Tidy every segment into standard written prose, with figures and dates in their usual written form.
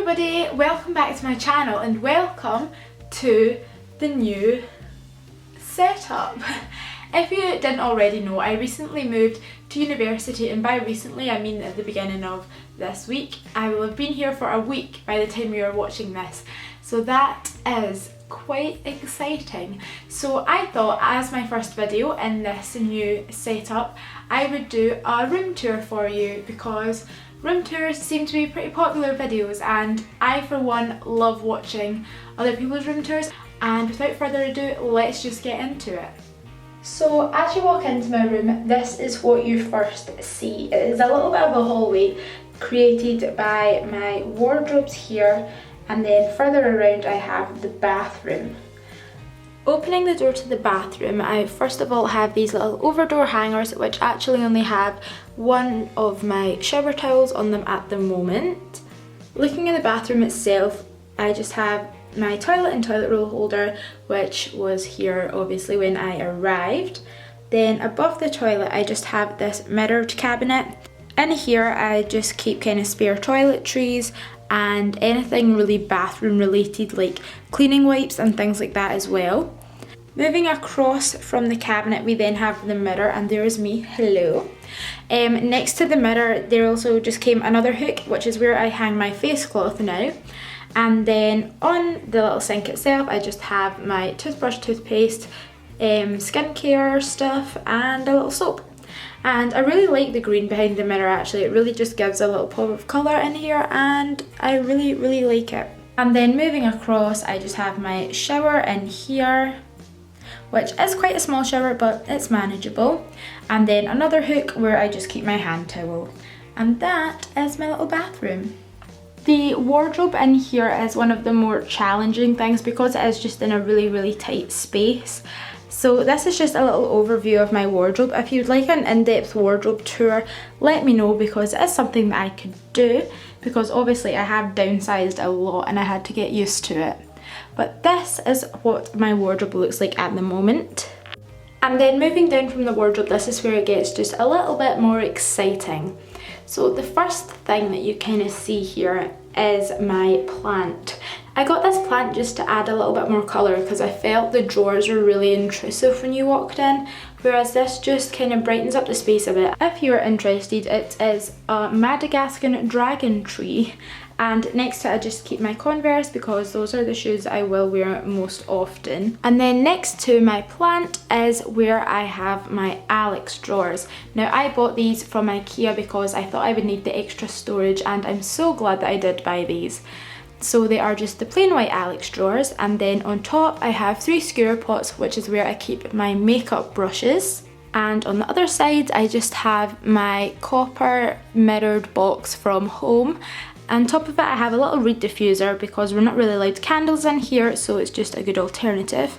everybody, welcome back to my channel and welcome to the new setup. If you didn't already know, I recently moved to university, and by recently I mean at the beginning of this week. I will have been here for a week by the time you are watching this, so that is quite exciting. So I thought, as my first video in this new setup, I would do a room tour for you, because room tours seem to be pretty popular videos and I for one love watching other people's room tours. And without further ado, let's just get into it. So as you walk into my room, this is what you first see. It is a little bit of a hallway created by my wardrobes here, and then further around I have the bathroom. Opening the door to the bathroom, I first of all have these little over-door hangers, which actually only have one of my shower towels on them at the moment. Looking at the bathroom itself, I just have my toilet and toilet roll holder, which was here obviously when I arrived. Then above the toilet I just have this mirrored cabinet. In here I just keep kind of spare toiletries and anything really bathroom related, like cleaning wipes and things like that as well. Moving across from the cabinet, we then have the mirror, and there is me, hello. Next to the mirror there also just came another hook, which is where I hang my face cloth now. And then on the little sink itself I just have my toothbrush, toothpaste, skincare stuff and a little soap. And I really like the green behind the mirror actually. It really just gives a little pop of colour in here and I really like it. And then moving across, I just have my shower in here, which is quite a small shower but it's manageable. And then another hook where I just keep my hand towel. And that is my little bathroom. The wardrobe in here is one of the more challenging things because it is just in a really tight space. So this is just a little overview of my wardrobe. If you'd like an in-depth wardrobe tour, let me know, because it is something that I could do, because obviously I have downsized a lot and I had to get used to it. But this is what my wardrobe looks like at the moment. And then moving down from the wardrobe, this is where it gets just a little bit more exciting. So the first thing that you kind of see here is my plant. I got this plant just to add a little bit more colour because I felt the drawers were really intrusive when you walked in, whereas this just kind of brightens up the space a bit. If you're interested, it is a Madagascar dragon tree, and next to it I just keep my Converse because those are the shoes I will wear most often. And then next to my plant is where I have my Alex drawers. Now I bought these from IKEA because I thought I would need the extra storage, and I'm so glad that I did buy these. So they are just the plain white Alex drawers, and then on top I have 3 skewer pots, which is where I keep my makeup brushes. And on the other side I just have my copper mirrored box from home. On top of it I have a little reed diffuser because we're not really allowed candles in here, so it's just a good alternative.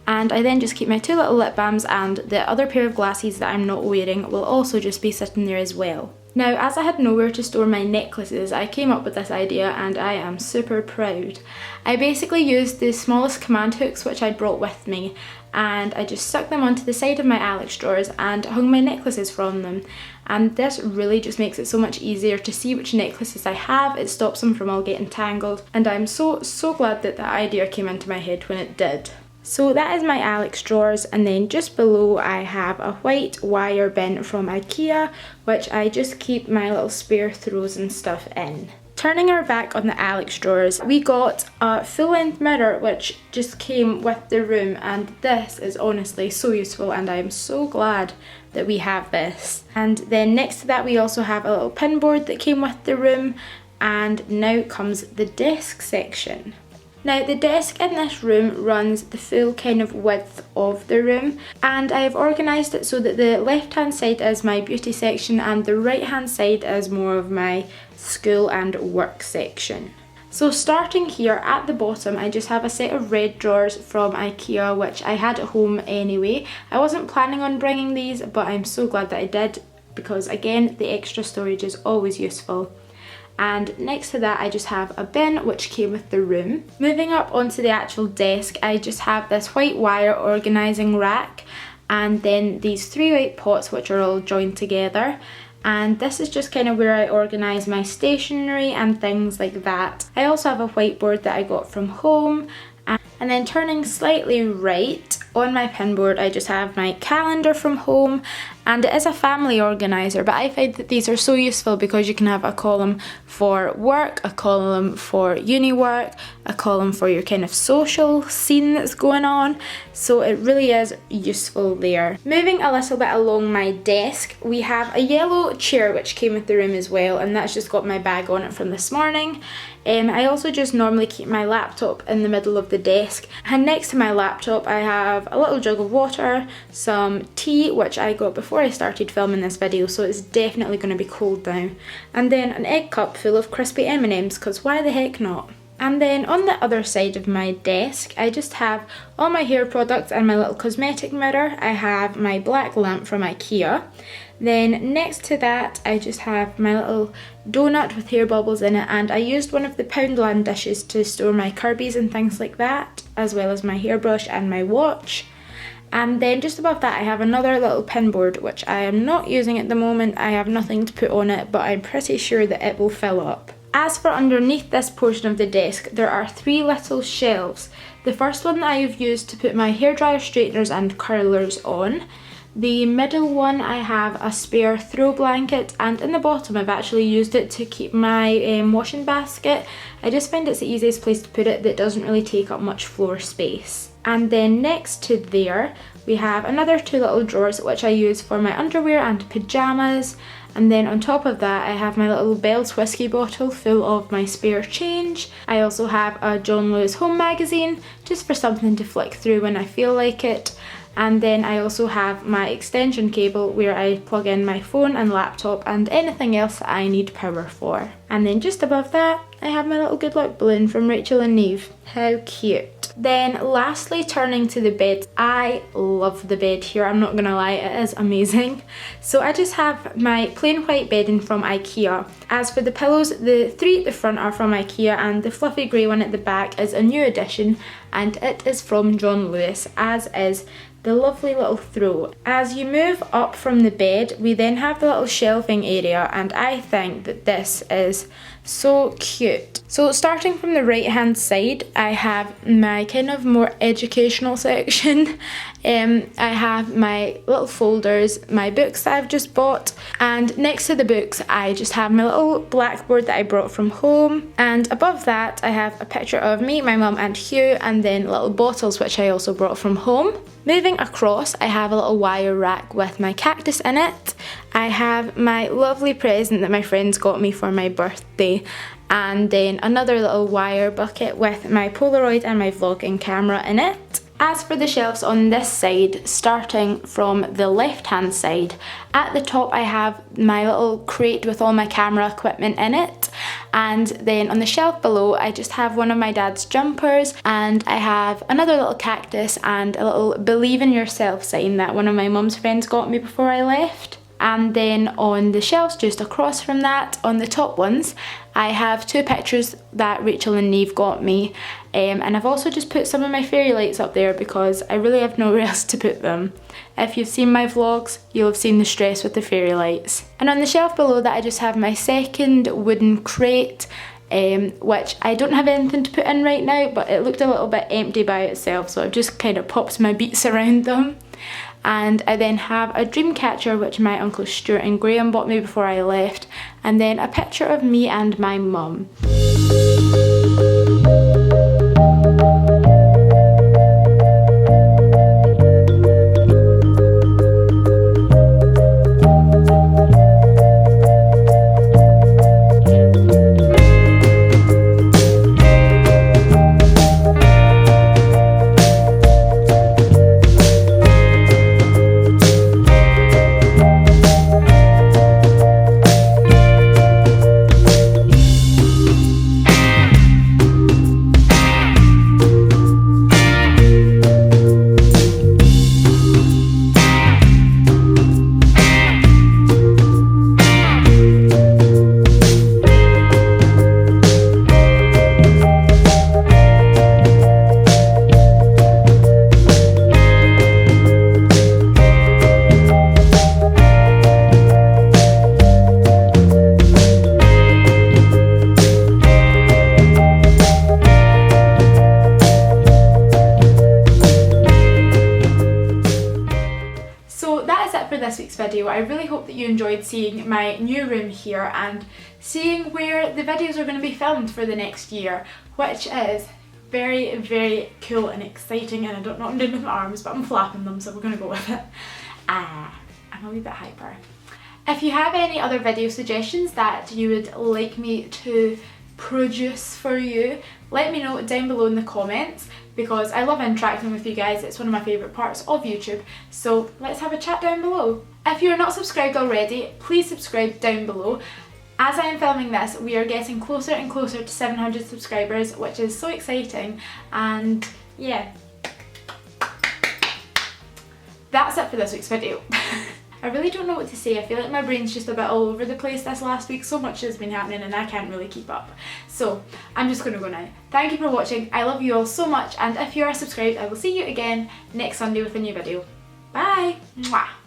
And I then just keep my 2 little lip balms, and the other pair of glasses that I'm not wearing will also just be sitting there as well. Now, as I had nowhere to store my necklaces, I came up with this idea and I am super proud. I basically used the smallest command hooks which I'd brought with me, and I just stuck them onto the side of my Alex drawers and hung my necklaces from them. And this really just makes it so much easier to see which necklaces I have. It stops them from all getting tangled, and I'm so glad that that idea came into my head when it did. So that is my Alex drawers, and then just below I have a white wire bin from IKEA, which I just keep my little spare throws and stuff in. Turning our back on the Alex drawers, we got a full-length mirror which just came with the room, and this is honestly so useful and I'm so glad that we have this. And then next to that we also have a little pin board that came with the room, and now comes the desk section. Now the desk in this room runs the full kind of width of the room, and I have organised it so that the left hand side is my beauty section and the right hand side is more of my school and work section. So starting here at the bottom I just have a set of red drawers from IKEA which I had at home anyway. I wasn't planning on bringing these, but I'm so glad that I did, because again the extra storage is always useful. And next to that I just have a bin which came with the room. Moving up onto the actual desk, I just have this white wire organising rack, and then these 3 white pots which are all joined together. and this is just kind of where I organise my stationery and things like that. I also have a whiteboard that I got from home, and then turning slightly right on my pinboard I just have my calendar from home, and it is a family organiser, but I find that these are so useful because you can have a column for work, a column for uni work, a column for your kind of social scene that's going on, so it really is useful there. Moving a little bit along my desk, we have a yellow chair which came with the room as well, and that's just got my bag on it from this morning. I also just normally keep my laptop in the middle of the desk, and next to my laptop I have a little jug of water, some tea which I got before I started filming this video, so it's definitely going to be cold now, and then an egg cup full of crispy M&Ms, because why the heck not? And then on the other side of my desk I just have all my hair products and my little cosmetic mirror. I have my black lamp from IKEA. Then next to that I just have my little donut with hair bubbles in it, and I used one of the Poundland dishes to store my Kirby's and things like that, as well as my hairbrush and my watch. And then just above that I have another little pinboard which I am not using at the moment. I have nothing to put on it, but I'm pretty sure that it will fill up. As for underneath this portion of the desk, there are 3 little shelves. The first one that I have used to put my hairdryer straighteners and curlers on. The middle one I have a spare throw blanket, and in the bottom I've actually used it to keep my washing basket. I just find it's the easiest place to put it that doesn't really take up much floor space. And then next to there we have another 2 little drawers which I use for my underwear and pyjamas. And then on top of that I have my little Bell's whiskey bottle full of my spare change. I also have a John Lewis Home magazine just for something to flick through when I feel like it. And then I also have my extension cable where I plug in my phone and laptop and anything else that I need power for. And then just above that I have my little good luck balloon from Rachel and Neve. How cute. Then lastly, turning to the bed, I love the bed here, I'm not gonna lie, it is amazing. So I just have my plain white bedding from IKEA. As for the pillows, the 3 at the front are from IKEA and the fluffy grey one at the back is a new addition, and it is from John Lewis, as is the lovely little throw. As you move up from the bed, we then have the little shelving area, and I think that this is so cute. So starting from the right hand side, I have my kind of more educational section. I have my little folders, my books that I've just bought, and next to the books I just have my little blackboard that I brought from home, and above that I have a picture of me, my mum and Hugh, and then little bottles which I also brought from home. Moving across, I have a little wire rack with my cactus in it. I have my lovely present that my friends got me for my birthday, and then another little wire bucket with my Polaroid and my vlogging camera in it. As for the shelves on this side, starting from the left hand side, at the top I have my little crate with all my camera equipment in it, and then on the shelf below I just have one of my dad's jumpers, and I have another little cactus and a little believe in yourself sign that one of my mum's friends got me before I left. And then on the shelves just across from that, on the top ones, I have 2 pictures that Rachel and Neve got me, and I've also just put some of my fairy lights up there because I really have nowhere else to put them. If you've seen my vlogs, you'll have seen the stress with the fairy lights. And on the shelf below that I just have my second wooden crate, which I don't have anything to put in right now, but it looked a little bit empty by itself, so I've just kind of popped my beats around them. And I then have a dream catcher which my Uncle Stuart and Graham bought me before I left, and then a picture of me and my mum. video. I really hope that you enjoyed seeing my new room here and seeing where the videos are going to be filmed for the next year, which is very, very cool and exciting, and I don't know what I'm doing with my arms, but I'm flapping them, so we're going to go with it. I'm a wee bit hyper. If you have any other video suggestions that you would like me to produce for you, let me know down below in the comments, because I love interacting with you guys. It's one of my favourite parts of YouTube, so let's have a chat down below. If you're not subscribed already, please subscribe down below. As I am filming this, we are getting closer and closer to 700 subscribers, which is so exciting, and yeah. That's it for this week's video. I really don't know what to say. I feel like my brain's just a bit all over the place this last week. So much has been happening and I can't really keep up. So I'm just going to go now. Thank you for watching. I love you all so much, and if you are subscribed, I will see you again next Sunday with a new video. Bye! Mwah.